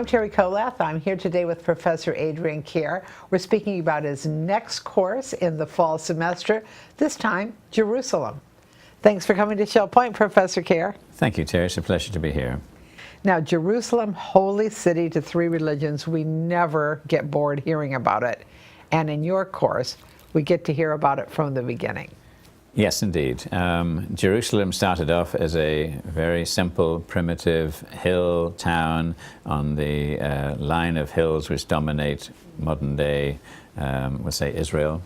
I'm Terry Kolath. I'm here today with Professor Adrian Kehr. We're speaking about his next course in the fall semester, this time Jerusalem. Thanks for coming to Shell Point, Professor Kehr. Thank you, Terry. It's a pleasure to be here. Now, Jerusalem, holy city to three religions, we never get bored hearing about it. And in your course, we get to hear about it from the beginning. Yes, indeed. Jerusalem started off as a very simple, primitive hill town on the line of hills which dominate modern-day, we'll say, Israel.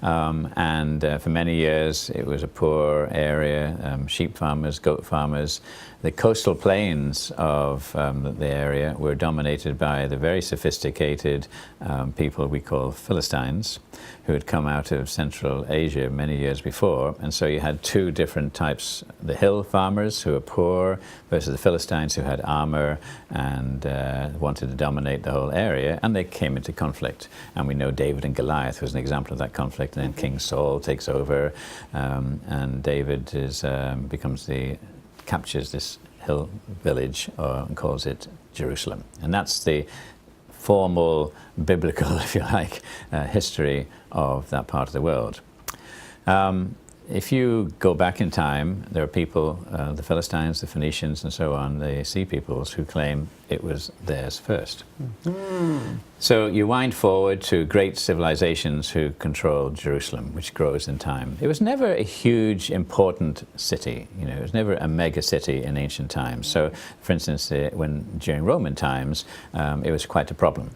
For many years, it was a poor area, sheep farmers, goat farmers. The coastal plains of the area were dominated by the very sophisticated people we call Philistines, who had come out of Central Asia many years before. And so you had two different types: the hill farmers, who were poor, versus the Philistines, who had armor and wanted to dominate the whole area, and they came into conflict. And we know David and Goliath was an example of that conflict. And then King Saul takes over, and David captures this hill village and calls it Jerusalem. And that's the formal, biblical, if you like, history of that part of the world. If you go back in time, there are people, the Philistines, the Phoenicians, and so on, the sea peoples, who claim it was theirs first. Mm-hmm. So you wind forward to great civilizations who controlled Jerusalem, which grows in time. It was never a huge, important city. You know, it was never a mega city in ancient times. So, for instance, during Roman times, it was quite a problem.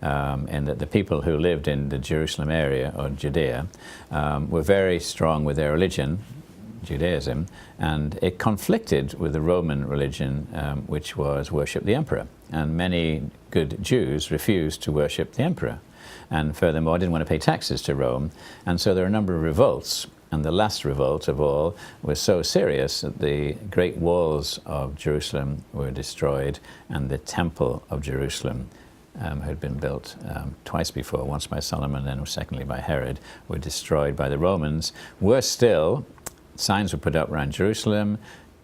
And that the people who lived in the Jerusalem area, or Judea, were very strong with their religion, Judaism, and it conflicted with the Roman religion, which was worship the emperor. And many good Jews refused to worship the emperor, and furthermore didn't want to pay taxes to Rome. And so there are a number of revolts. And the last revolt of all was so serious that the great walls of Jerusalem were destroyed, and the temple of Jerusalem, had been built twice before, once by Solomon and then secondly by Herod, were destroyed by the Romans. Worse still, signs were put up around Jerusalem: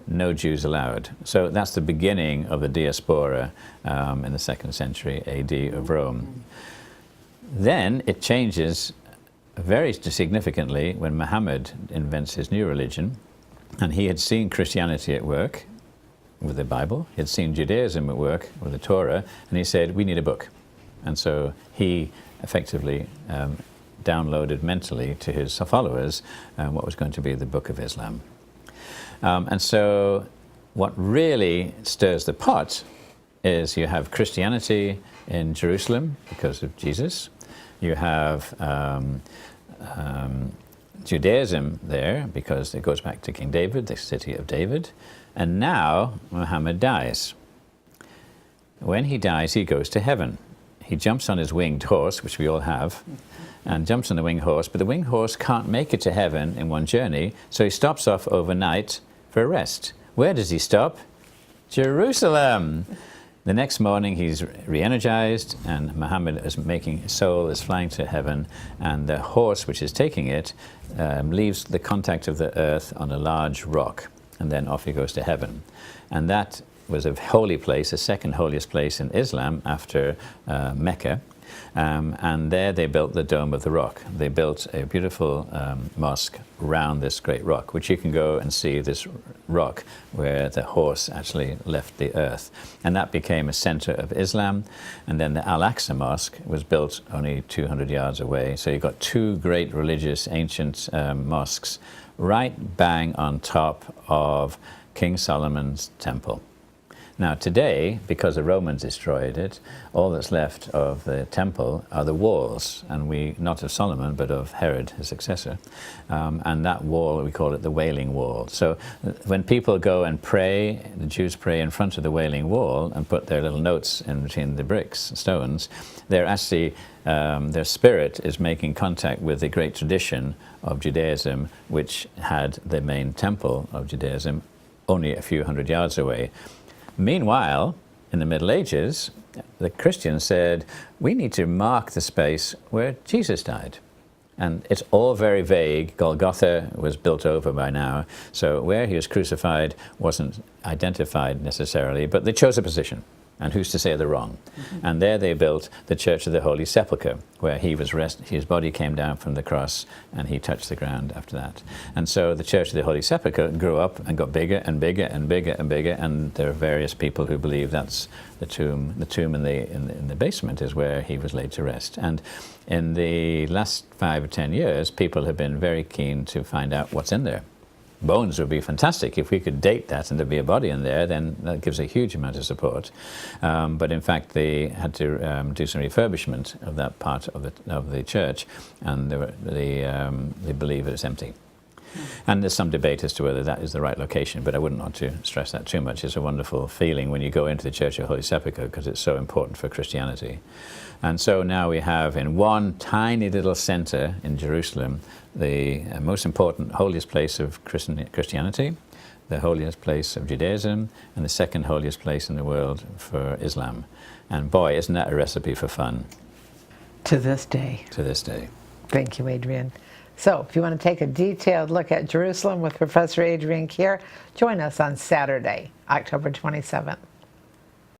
no Jews allowed. So that's the beginning of the diaspora in the 2nd century AD of Rome. Then it changes very significantly when Muhammad invents his new religion, and he had seen Christianity at work with the Bible. He had seen Judaism at work with the Torah, and he said, we need a book. And so he effectively downloaded mentally to his followers what was going to be the Book of Islam. And so what really stirs the pot is you have Christianity in Jerusalem because of Jesus. You have Judaism there because it goes back to King David, the city of David. And now Muhammad dies. When he dies, he goes to heaven. He jumps on his winged horse, which we all have, and jumps on the winged horse, but the winged horse can't make it to heaven in one journey, so he stops off overnight for a rest. Where does he stop? Jerusalem! The next morning he's re-energized, and Muhammad is his soul is flying to heaven, and the horse which is taking it leaves the contact of the earth on a large rock, and then off he goes to heaven. And that was a holy place, the second holiest place in Islam after Mecca. And there they built the Dome of the Rock. They built a beautiful mosque around this great rock, which you can go and see this rock where the horse actually left the earth. And that became a center of Islam. And then the Al-Aqsa Mosque was built only 200 yards away. So you've got two great religious ancient mosques right bang on top of King Solomon's temple. Now today, because the Romans destroyed it, all that's left of the temple are the walls, and not of Solomon, but of Herod, his successor. And that wall, we call it the Wailing Wall. So when people go and pray, the Jews pray in front of the Wailing Wall and put their little notes in between the bricks, stones, they're actually, their spirit is making contact with the great tradition of Judaism, which had the main temple of Judaism only a few hundred yards away. Meanwhile, in the Middle Ages, the Christians said, we need to mark the space where Jesus died. And it's all very vague. Golgotha was built over by now, so where he was crucified wasn't identified necessarily, but they chose a position. And who's to say they're wrong? And there they built the Church of the Holy Sepulchre, where his body came down from the cross and he touched the ground after that. And so the Church of the Holy Sepulchre grew up and got bigger and bigger and bigger and bigger, and there are various people who believe that's the tomb. The tomb in the basement is where he was laid to rest. And in the last 5 or 10 years, people have been very keen to find out what's in there. Bones would be fantastic. If we could date that and there'd be a body in there, then that gives a huge amount of support. But in fact, they had to do some refurbishment of that part of the church, and they believe it's empty. And there's some debate as to whether that is the right location, but I wouldn't want to stress that too much. It's a wonderful feeling when you go into the Church of Holy Sepulchre, because it's so important for Christianity. And so now we have in one tiny little center in Jerusalem the most important, holiest place of Christianity, the holiest place of Judaism, and the second holiest place in the world for Islam. And boy, isn't that a recipe for fun. To this day. To this day. Thank you, Adrian. So if you want to take a detailed look at Jerusalem with Professor Adrian Kehr, join us on Saturday, October 27th.